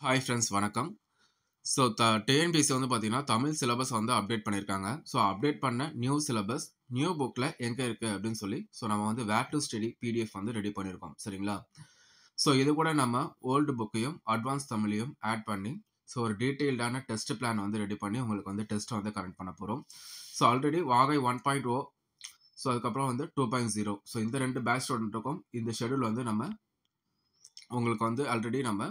Hi friends வணக்கம். So TNPSC வந்து பார்த்தீங்கன்னா, தமிழ் சிலபஸ் வந்து அப்டேட் பண்ணியிருக்காங்க. ஸோ அப்டேட் பண்ண நியூ சிலபஸ், நியூ புக்கில எங்க இருக்கு அப்படின்னு சொல்லி, ஸோ நம்ம வந்து வேர் டூ ஸ்டடி பிடிஎஃப் வந்து ரெடி பண்ணியிருக்கோம். சரிங்களா? ஸோ இது கூட நம்ம ஓல்டு புக்கையும், அட்வான்ஸ் தமிழையும் ஆட் பண்ணி, ஸோ ஒரு டீட்டெயில்டான டெஸ்ட் பிளான் வந்து ரெடி பண்ணி உங்களுக்கு வந்து டெஸ்ட் வந்து கனெக்ட் பண்ண போறோம். ஸோ ஆல்ரெடி வாகை 1.0 ஸோ அதுக்கப்புறம் வந்து 2.0 ஸோ இந்த 2 பேட்ச் ஸ்டூடெண்ட்டுக்கும் இந்த ஷெட்யூல் வந்து நம்ம உங்களுக்கு வந்து ஆல்ரெடி நம்ம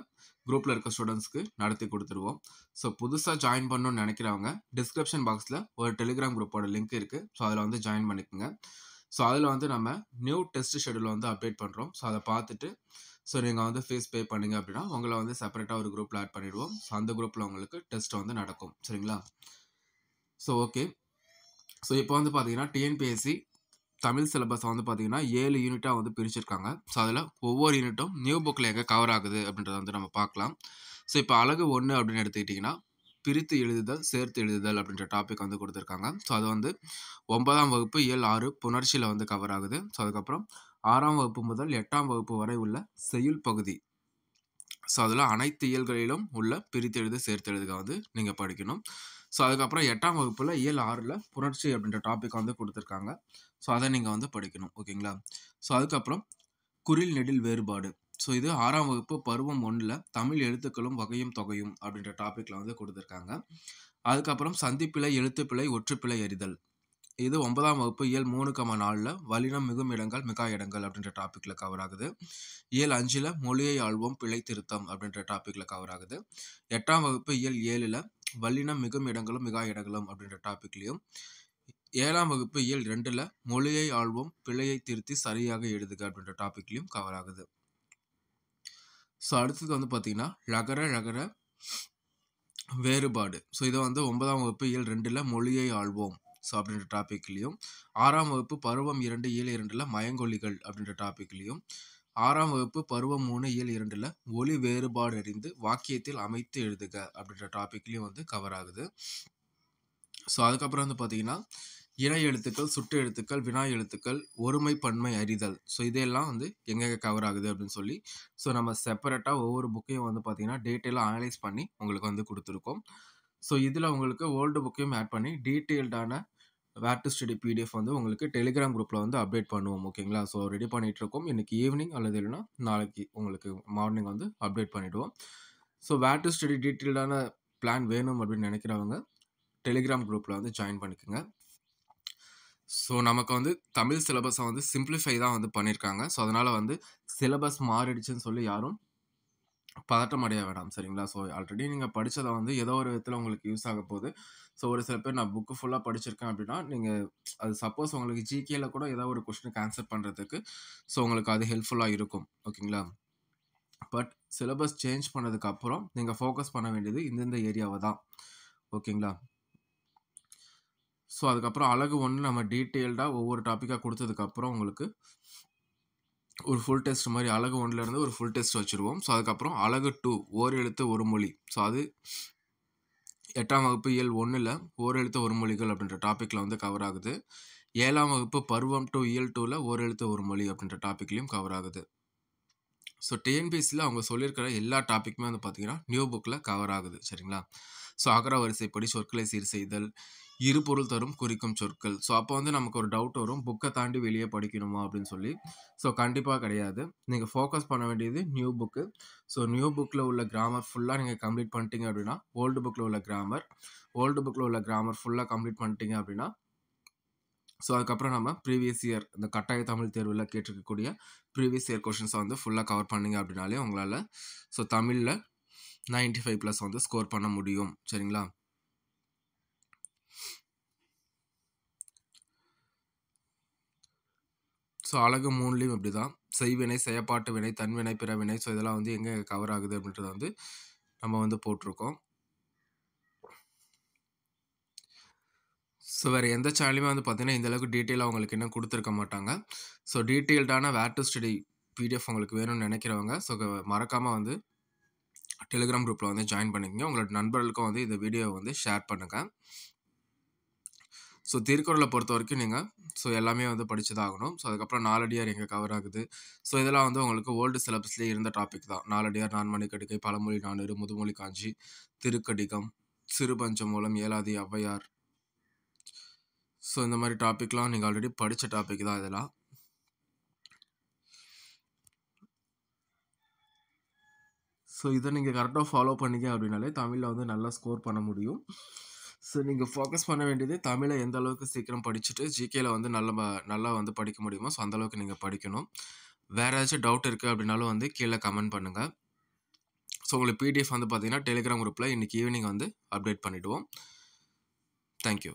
குரூப்பில் இருக்க ஸ்டூடெண்ட்ஸ்க்கு நடத்தி கொடுத்துருவோம். ஸோ புதுசாக ஜாயின் பண்ணணும்னு நினைக்கிறவங்க டிஸ்கிரிப்ஷன் பாக்ஸில் ஒரு டெலிகிராம் குரூப்போட லிங்க் இருக்குது. ஸோ அதில் வந்து ஜாயின் பண்ணிக்கோங்க. ஸோ அதில் வந்து நம்ம நியூ டெஸ்ட் ஷெடியூல் வந்து அப்டேட் பண்ணுறோம். ஸோ அதை பார்த்துட்டு ஸோ நீங்கள் வந்து ஃபீஸ் பே பண்ணீங்க அப்படின்னா உங்களை வந்து செப்பரேட்டாக ஒரு குரூப்பில் ஆட் பண்ணிவிடுவோம். ஸோ அந்த குரூப்பில் உங்களுக்கு டெஸ்ட் வந்து நடக்கும். சரிங்களா? So okay. ஸோ இப்போ வந்து பார்த்தீங்கன்னா டிஎன்பிஎஸ்சி தமிழ் சிலபஸ் வந்து பார்த்தீங்கன்னா 7 யூனிட்டாக வந்து பிரிச்சிருக்காங்க. ஸோ அதில் ஒவ்வொரு யூனிட்டும் நியூ புக்கில் எங்கே கவர் ஆகுது அப்படின்றத வந்து நம்ம பார்க்கலாம். ஸோ இப்போ அழகு 1 அப்படின்னு எடுத்துக்கிட்டிங்கன்னா, பிரித்து எழுதுதல், சேர்த்து எழுதுதல் அப்படின்ற டாபிக் வந்து கொடுத்துருக்காங்க. ஸோ அது வந்து 9ஆம் வகுப்பு இயல் 6 புணர்ச்சியில் வந்து கவர் ஆகுது. ஸோ அதுக்கப்புறம் 6ஆம் வகுப்பு முதல் 8ஆம் வகுப்பு வரை உள்ள செய்யுள் பகுதி. ஸோ அதில் அனைத்து இயல்களிலும் உள்ள பிரித்தெழுது சேர்த்தெழுதுக வந்து நீங்கள் படிக்கணும். ஸோ அதுக்கப்புறம் 8ஆம் வகுப்பில் இயல் 6ல் புணர்ச்சி அப்படின்ற டாபிக் வந்து கொடுத்துருக்காங்க. ஸோ அதை நீங்கள் வந்து படிக்கணும். ஓகேங்களா? ஸோ அதுக்கப்புறம் குறில் நெடில் வேறுபாடு. ஸோ இது 6ஆம் வகுப்பு பருவம் 1ல் தமிழ் எழுத்துக்களும் வகையும் தொகையும் அப்படின்ற டாப்பிக்கில் வந்து கொடுத்துருக்காங்க. அதுக்கப்புறம் சந்திப்பிழை, எழுத்துப்பிழை, ஒற்றுப்பிழை அறிதல். இது 9ஆம் வகுப்பு இயல் 3,4ல் வல்லினம் மிகும் இடங்கள் மிகா இடங்கள் அப்படின்ற டாப்பிக்கில் கவர் ஆகுது. இயல் 5ல் மொழியை ஆள்வோம் பிழை திருத்தம் அப்படின்ற டாப்பிக்கில் கவர் ஆகுது. 8ஆம் வகுப்பு இயல் 7ல் வல்லினம் மிகும் இடங்களும் மிகா இடங்களும் அப்படின்ற டாப்பிக்லையும், 7ஆம் வகுப்பு இயல் 2ல் மொழியை ஆள்வோம் பிழையை திருத்தி சரியாக எழுதுக அப்படின்ற டாப்பிக்லையும் கவர் ஆகுது. ஸோ அடுத்தது வந்து பார்த்தீங்கன்னா ழகர ழகர வேறுபாடு. ஸோ இதை வந்து 9ஆம் வகுப்பு இயல் 2ல் மொழியை ஆள்வோம் ஸோ அப்படின்ற டாப்பிக்லையும், 6ஆம் வகுப்பு பருவம் 2 இயல் 2ல் மயங்கொலிகள் அப்படின்ற டாப்பிக்லையும், 6ஆம் வகுப்பு பருவம் 3 இயல் 2ல் ஒலி வேறுபாடு அறிந்து வாக்கியத்தில் அமைத்து எழுதுக அப்படின்ற டாப்பிக்லையும் வந்து கவர் ஆகுது. ஸோ அதுக்கப்புறம் வந்து பார்த்தீங்கன்னா இணை எழுத்துக்கள், சுட்டு எழுத்துக்கள், வினா எழுத்துக்கள், ஒருமை பன்மை அறிதல். ஸோ இதெல்லாம் வந்து எங்கெங்கே கவர் ஆகுது அப்படின்னு சொல்லி ஸோ நம்ம செப்பரேட்டாக ஒவ்வொரு புக்கையும் வந்து பார்த்தீங்கன்னா டீட்டெயிலாக அனலைஸ் பண்ணி உங்களுக்கு வந்து கொடுத்துருக்கோம். ஸோ இதில் உங்களுக்கு ஓல்டு புக்கையும் ஆட் பண்ணி டீட்டெயில்டான வேர் டு ஸ்டடி பிடிஎஃப் வந்து உங்களுக்கு டெலிகிராம் குரூப்பில் வந்து அப்டேட் பண்ணுவோம். ஓகேங்களா? ஸோ ரெடி பண்ணிகிட்டு இருக்கோம். இன்றைக்கி ஈவினிங் அல்லது இல்லைன்னா நாளைக்கு உங்களுக்கு மார்னிங் வந்து அப்டேட் பண்ணிவிடுவோம். ஸோ வேர் டு ஸ்டடி டீட்டெயில்டான பிளான் வேணும் அப்படின்னு நினைக்கிறவங்க டெலிகிராம் குரூப்பில் வந்து ஜாயின் பண்ணிக்கோங்க. ஸோ நமக்கு வந்து தமிழ் சிலபஸை வந்து சிம்பிளிஃபை தான் வந்து பண்ணியிருக்காங்க. ஸோ அதனால் வந்து சிலபஸ் மாறிடுச்சுன்னு சொல்லி யாரும் பதட்டம் அடைய வேண்டாம். சரிங்களா? ஸோ ஆல்ரெடி நீங்கள் படித்ததை வந்து ஏதோ ஒரு விதத்தில் உங்களுக்கு யூஸ் ஆக போகுது. ஸோ ஒரு சில பேர் நான் புக்கு ஃபுல்லாக படிச்சிருக்கேன் அப்படின்னா, நீங்கள் அது சப்போஸ் உங்களுக்கு ஜிகேல கூட ஏதோ ஒரு கொஸ்டினுக்கு ஆன்சர் பண்ணுறதுக்கு ஸோ உங்களுக்கு அது ஹெல்ப்ஃபுல்லாக இருக்கும். ஓகேங்களா? பட் சிலபஸ் சேஞ்ச் பண்ணதுக்கப்புறம் நீங்கள் ஃபோக்கஸ் பண்ண வேண்டியது இந்தந்த ஏரியாவை தான். ஓகேங்களா? ஸோ அதுக்கப்புறம் அழகு 1 நம்ம டீட்டெயில்டாக ஒவ்வொரு டாப்பிக்காக கொடுத்ததுக்கப்புறம் உங்களுக்கு ஒரு ஃபுல் டெஸ்ட் மாதிரி அழகு 1லேருந்து ஒரு ஃபுல் டெஸ்ட் வச்சுருவோம். ஸோ அதுக்கப்புறம் அழகு 2 ஓர் எழுத்து ஒரு மொழி. ஸோ அது 8ஆம் வகுப்பு இயல் 1ல் ஓர் எழுத்து ஒரு மொழிகள் அப்படின்ற டாப்பிக்கில் வந்து கவர் ஆகுது. 7ஆம் வகுப்பு பருவம் 2 இயல் 2ல் ஓர் எழுத்து ஒரு மொழி அப்படின்ற டாப்பிக்லையும் கவர் ஆகுது. ஸோ டிஎன்பிஎஸ்சியில் அவங்க சொல்லியிருக்கிற எல்லா டாப்பிக்குமே வந்து பார்த்தீங்கன்னா நியூ புக்கில் கவர் ஆகுது. சரிங்களா? ஸோ அகர வரிசைப்படி சொற்களை சீர் செய்தல், இரு பொருள் தரும் குறிக்கும் சொற்கள். ஸோ அப்போ வந்து நமக்கு ஒரு டவுட் வரும், புக்கை தாண்டி வெளியே படிக்கணுமா அப்படின்னு சொல்லி. ஸோ கண்டிப்பாக கிடையாது. நீங்கள் ஃபோக்கஸ் பண்ண வேண்டியது நியூ புக்கு. ஸோ நியூ புக்கில் உள்ள கிராமர் ஃபுல்லாக நீங்கள் கம்ப்ளீட் பண்ணிட்டீங்க அப்படின்னா ஓல்டு புக்கில் உள்ள கிராமர் ஃபுல்லாக கம்ப்ளீட் பண்ணிட்டீங்க அப்படின்னா ஸோ அதுக்கப்புறம் நம்ம ப்ரீவியஸ் இயர் இந்த கட்டாய தமிழ் தேர்வில் கேட்டிருக்கக்கூடிய ப்ரீவியஸ் இயர் கொஷின்ஸை வந்து ஃபுல்லாக கவர் பண்ணிங்க அப்படின்னாலே உங்களால் ஸோ தமிழில் 95+ வந்து ஸ்கோர் பண்ண முடியும். சரிங்களா? ஸோ அழகு 3லையும் இப்படி தான் செய்வினை, செயப்பாட்டு வினை, தன்வினை, பிறவினை. ஸோ இதெல்லாம் வந்து எங்கே கவர் ஆகுது அப்படின்றத வந்து நம்ம வந்து போட்டிருக்கோம். ஸோ வேறு எந்த சேனலுமே வந்து பார்த்தீங்கன்னா இந்தளவுக்கு டீட்டெயிலாக உங்களுக்கு இன்னும் கொடுத்துருக்க மாட்டாங்க. ஸோ டீட்டெயில்டான வேர் டு ஸ்டடி பிடிஎஃப் உங்களுக்கு வேணும்னு நினைக்கிறவங்க ஸோ மறக்காமல் வந்து டெலிகிராம் குரூப்பில் வந்து ஜாயின் பண்ணிக்கங்க. உங்களோட நண்பர்களுக்கும் வந்து இந்த வீடியோவை வந்து ஷேர் பண்ணுங்கள். ஸோ ஸோ திருக்குறளை பொறுத்த வரைக்கும் நீங்கள் எல்லாமே வந்து படிச்சு தான் ஆகணும். ஸோ அதுக்கப்புறம் நாலடியார் எங்கே கவர் ஆகுது. ஸோ இதெல்லாம் வந்து உங்களுக்கு ஓல்டு சிலபஸ்லேயே இருந்த டாபிக் தான். நாலடியார், நான்மணி கடிகை, பழமொழி 400, முதுமொழி காஞ்சி, திருக்கடிகம், சிறுபஞ்சமூலம், ஏலாதி, ஔவையார். ஸோ இந்த மாதிரி டாபிக்லாம் நீங்கள் ஆல்ரெடி படித்த டாபிக் தான் இதெல்லாம். ஸோ இதை நீங்கள் கரெக்டாக ஃபாலோ பண்ணிங்க அப்படின்னாலே தமிழில் வந்து நல்லா ஸ்கோர் பண்ண முடியும். ஸோ நீங்கள் ஃபோக்கஸ் பண்ண வேண்டியது தமிழை எந்த அளவுக்கு சீக்கிரம் படிச்சுட்டு ஜிகேல வந்து நல்லா வந்து படிக்க முடியுமோ ஸோ அந்தளவுக்கு நீங்கள் படிக்கணும். வேறு ஏதாச்சும் டவுட் இருக்குது அப்படின்னாலும் வந்து கீழே கமெண்ட் பண்ணுங்கள். ஸோ உங்களுக்கு பிடிஎஃப் வந்து பார்த்தீங்கன்னா டெலிகிராம் குரூப்பில் இன்றைக்கி ஈவினிங் வந்து அப்டேட் பண்ணிவிடுவோம். தேங்க்யூ.